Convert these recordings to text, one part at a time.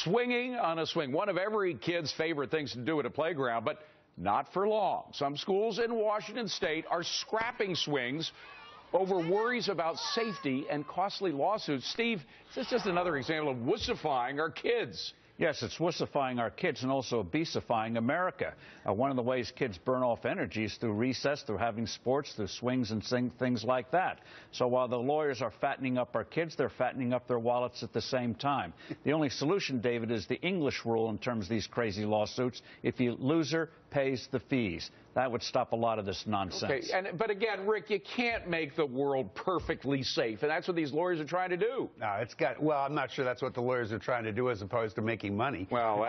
Swinging on a swing, one of every kid's favorite things to do at a playground, but not for long. Some schools in Washington state are scrapping swings over worries about safety and costly lawsuits. Steve, this is just another example of wussifying our kids. Yes, it's wussifying our kids and also obesifying America. One of the ways kids burn off energy is through recess, through having sports, through swings and things like that. So while the lawyers are fattening up our kids, they're fattening up their wallets at the same time. The only solution, David, is the English rule in terms of these crazy lawsuits. If the loser pays the fees. That would stop a lot of this nonsense. Okay, but again, Rick, you can't make the world perfectly safe, and that's what these lawyers are trying to do. No, well, I'm not sure that's what the lawyers are trying to do as opposed to making money. Well,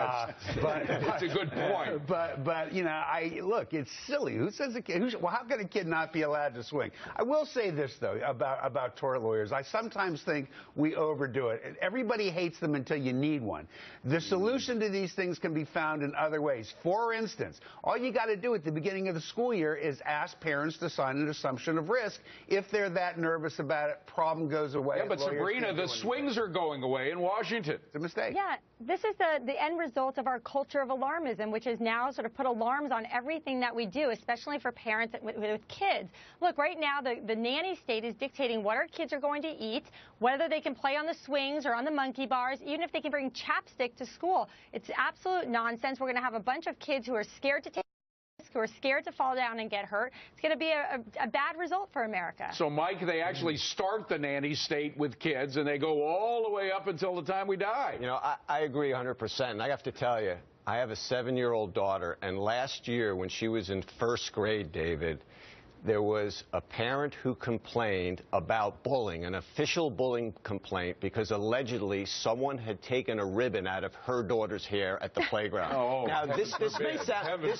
that's a good point. But you know, look, it's silly. Who says a kid? Well, how can a kid not be allowed to swing? I will say this though about tort lawyers. I sometimes think we overdo it. Everybody hates them until you need one. The solution to these things can be found in other ways. For instance, all you got to do at the beginning of the school year is ask parents to sign an assumption of risk. If they're that nervous about it, problem goes away. Yeah, but Sabrina, the swings are going away in Washington. It's a mistake. Yeah, this is the end result of our culture of alarmism, which has now sort of put alarms on everything that we do, especially for parents with kids. Look, right now, the nanny state is dictating what our kids are going to eat, whether they can play on the swings or on the monkey bars, even if they can bring chapstick to school. It's absolute nonsense. We're going to have a bunch of kids who are scared to take who are scared to fall down and get hurt. It's going to be a bad result for America. So, Mike, they actually start the nanny state with kids, and they go all the way up until the time we die. You know, I agree 100%. And I have to tell you, I have a 7-year-old daughter, and last year when she was in first grade, David, there was a parent who complained about bullying, an official bullying complaint, because allegedly someone had taken a ribbon out of her daughter's hair at the playground. Now, this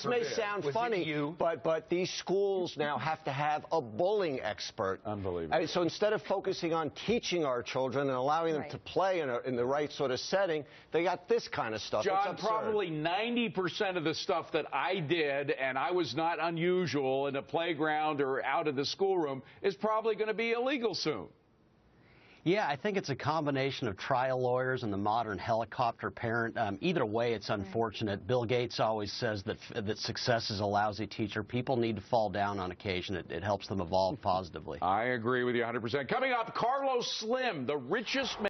may sound funny, but these schools now have to have a bullying expert. Unbelievable. So instead of focusing on teaching our children and allowing them to play in the right sort of setting, they got this kind of stuff. John, probably 90% of the stuff that I did, and I was not unusual in a playground or out of the schoolroom, is probably going to be illegal soon. Yeah, I think it's a combination of trial lawyers and the modern helicopter parent. Either way, it's unfortunate. Bill Gates always says that success is a lousy teacher. People need to fall down on occasion. It helps them evolve positively. I agree with you 100%. Coming up, Carlos Slim, the richest man